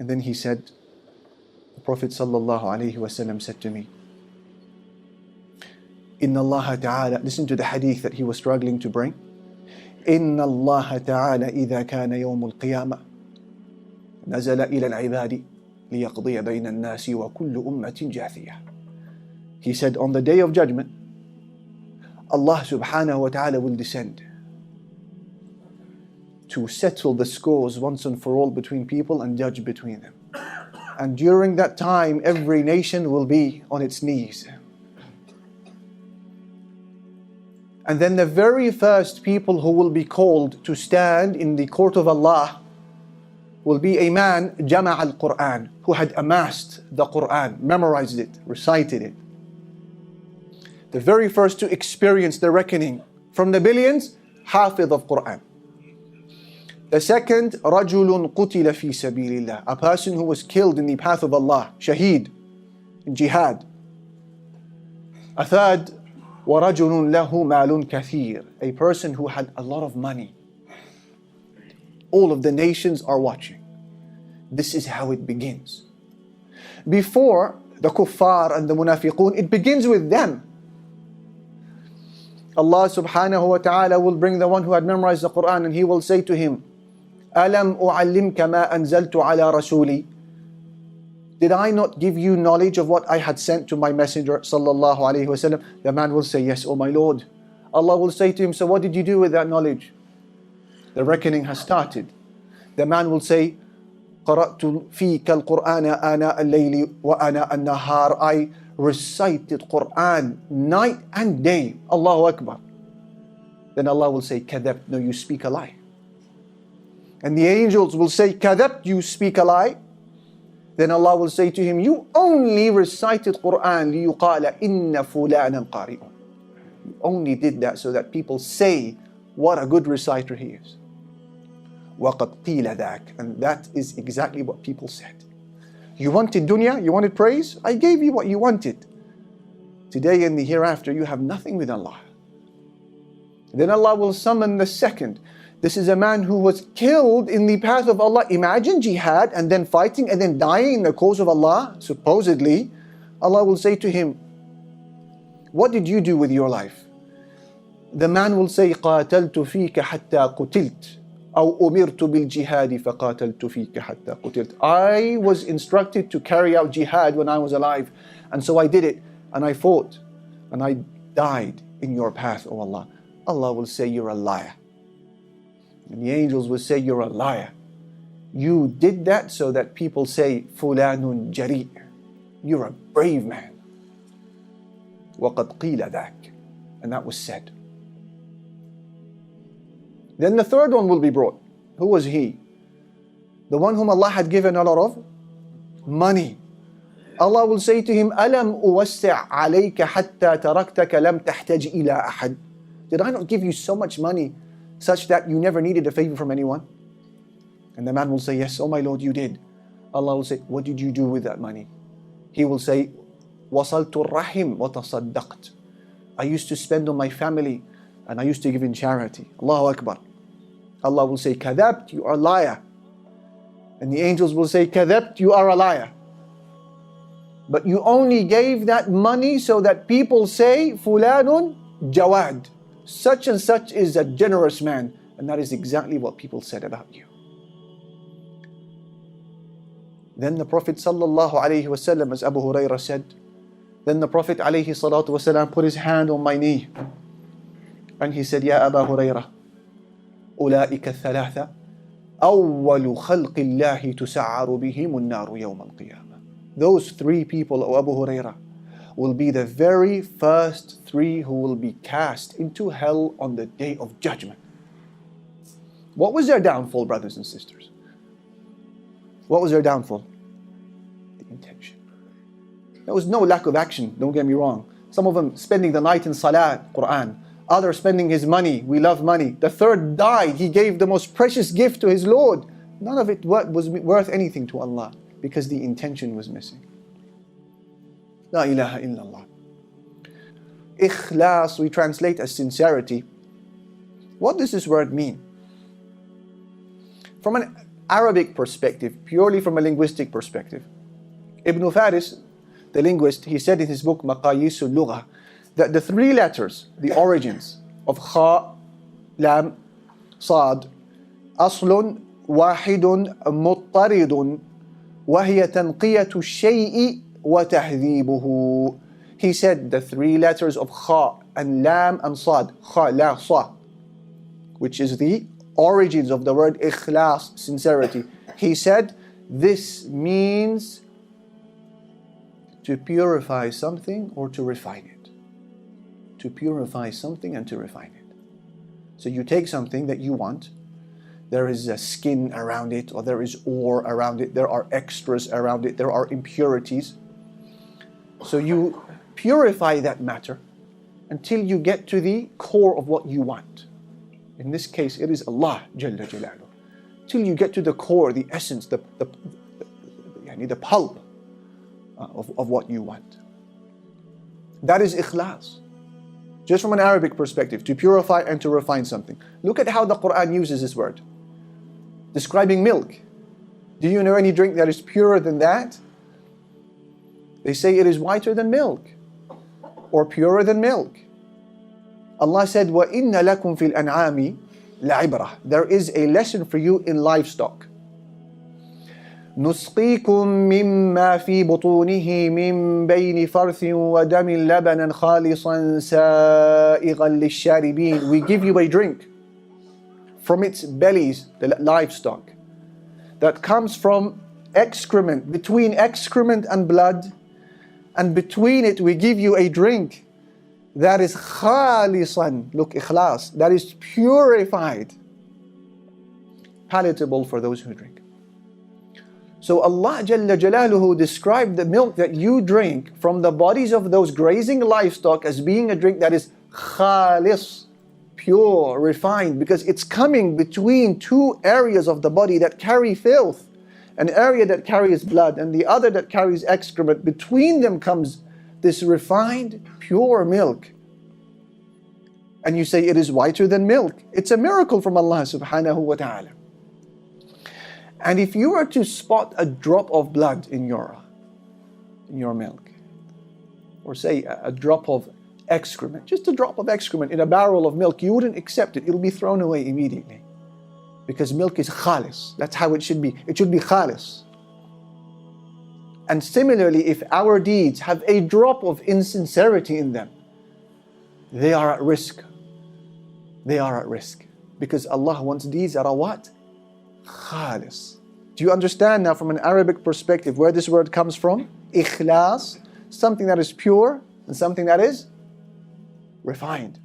And then he said, the Prophet sallallahu alaihi wasallam said to me, Inna Allah ta'ala, listen to the hadith that he was struggling to bring. Inna Allah ta'ala idha kana yawm al-qiyamah nazala ila al-ibadi liyaqdiya bayna al-nasi wa kullu ummatin jathiyah. He said, on the day of judgment, Allah subhanahu wa ta'ala will descend to settle the scores once and for all between people and judge between them. And during that time, every nation will be on its knees. And then the very first people who will be called to stand in the court of Allah will be a man, Jama' al-Quran, who had amassed the Quran, memorized it, recited it. The very first to experience the reckoning from the billions, Hafidh of Quran. The second, رَجُلٌ قُتِلَ فِي سَبِيلِ اللَّهِ, a person who was killed in the path of Allah, shaheed, in jihad. A third, وَرَجُلٌ لَهُ مَالٌ كَثِيرٌ, a person who had a lot of money. All of the nations are watching. This is how it begins. Before the kuffar and the munafiqun, it begins with them. Allah subhanahu wa ta'ala will bring the one who had memorized the Quran and he will say to him, أَلَمْ أُعَلِّمْكَ مَا أَنزَلْتُ عَلَى رَسُولِي, did I not give you knowledge of what I had sent to my messenger sallallahu alayhi wasallam? The man will say, yes, O my Lord. Allah will say to him, so what did you do with that knowledge? The reckoning has started. The man will say, قَرَأْتُ فِيكَ الْقُرْآنَ آنَاءَ اللَّيْلِ وَآنَاءَ النَّهَارِ, I recited Quran night and day. Allahu Akbar. Then Allah will say, كَذَبْت, no, you speak a lie. And the angels will say, كَذَبْت, you speak a lie. Then Allah will say to him, you only recited Quran لِيُقَالَ إِنَّ فُلَانًا قَارِئٌ. You only did that so that people say what a good reciter he is. وَقَدْ قِيلَ ذَاكَ, and that is exactly what people said. You wanted dunya, you wanted praise, I gave you what you wanted. Today and the hereafter, you have nothing with Allah. Then Allah will summon the second. This is a man who was killed in the path of Allah. Imagine jihad and then fighting and then dying in the cause of Allah, supposedly. Allah will say to him, what did you do with your life? The man will say, قَاتَلْتُ فِيكَ حَتَّى قُتِلْتُ أو أمرت بالجهاد فقاتلت فيك حتى قتلت. I was instructed to carry out jihad when I was alive, and so I did it, and I fought, and I died in your path, O Allah. Allah will say, you're a liar. And the angels will say, you're a liar. You did that so that people say, فُلَانٌ جَرِيءٌ, you're a brave man. وَقَدْ قِيلَ ذَاكَ, and that was said. Then the third one will be brought. Who was he? The one whom Allah had given a lot of money. Allah will say to him, أَلَمْ أُوَسِّعْ عَلَيْكَ حَتَّى تَرَكْتَكَ لَمْ تَحْتَجْ إِلَىٰ أَحَدٍ. Did I not give you so much money such that you never needed a favor from anyone? And the man will say, yes, oh my Lord, you did. Allah will say, what did you do with that money? He will say, وَصَلْتُ الرَّحِمْ وَتَصَدَّقْتُ, I used to spend on my family and I used to give in charity. Allahu Akbar. Allah will say, كَذَبْتُ, you are a liar. And the angels will say, كَذَبْتُ, you are a liar. But you only gave that money so that people say, فُلَانٌ جَوَادٌ, such and such is a generous man. And that is exactly what people said about you. Then the Prophet sallallahu alaihi wasallam, as Abu Hurairah said, then the Prophet alayhi salatu wasallam put his hand on my knee and he said, Ya Abu Hurairah, أولئك الثلاثة أول خلق الله تسعر بهم النار يوم القيامة. Those three people, O Abu Hurairah, will be the very first three who will be cast into hell on the day of judgment. What was their downfall, brothers and sisters? What was their downfall? The intention. There was no lack of action, don't get me wrong. Some of them spending the night in Salah, Quran. Others spending his money. We love money. The third died. He gave the most precious gift to his Lord. None of it was worth anything to Allah because the intention was missing. La ilaha illallah. Ikhlas, we translate as sincerity. What does this word mean? From an Arabic perspective, purely from a linguistic perspective, Ibn Faris, the linguist, he said in his book Maqayis al-Lugha that the three letters, the origins of Kha, Lam, Sad, أصل واحد مضطرد وهي تنقية الشيء وتهذيبه. He said the three letters of Kha and Lam and Sad, Kha, La, Sa, which is the origins of the word ikhlas, sincerity. He said this means to purify something or to refine it. To purify something and to refine it. So you take something that you want, there is a skin around it, or there is ore around it, there are extras around it, there are impurities. So you purify that matter until you get to the core of what you want. In this case, it is Allah Jalla Jalaluh. Till you get to the core, the essence, the pulp of what you want. That is ikhlas. Just from an Arabic perspective, to purify and to refine something. Look at how the Quran uses this word. Describing milk. Do you know any drink that is purer than that? They say it is whiter than milk, or purer than milk. Allah said, وَإِنَّ لَكُمْ فِي الْأَنْعَامِ لَعِبْرَةً. There is a lesson for you in livestock. نُسْقِيكُم مِّمَّا فِي بُطُونِهِ مِن بَيْنِ فَرْثٍ وَدَمٍ لَبَنًا خَالِصًا سَائِغًا لِلشَّارِبِينَ. We give you a drink from its bellies, the livestock, that comes from excrement, between excrement and blood, and between it we give you a drink that is khalisan, look, ikhlas, that is purified, palatable for those who drink. So Allah Jalla Jalaluhu described the milk that you drink from the bodies of those grazing livestock as being a drink that is khalis, pure, refined, because it's coming between two areas of the body that carry filth, an area that carries blood and the other that carries excrement. Between them comes this refined, pure milk. And you say it is whiter than milk. It's a miracle from Allah subhanahu wa ta'ala. And if you were to spot a drop of blood in your milk, or say a drop of excrement, just a drop of excrement in a barrel of milk, you wouldn't accept it. It'll be thrown away immediately. Because milk is khalis. That's how it should be. It should be khalis. And similarly, if our deeds have a drop of insincerity in them, they are at risk. They are at risk. Because Allah wants deeds that are what? Khalis. Do you understand now from an Arabic perspective where this word comes from? Ikhlas, something that is pure and something that is refined.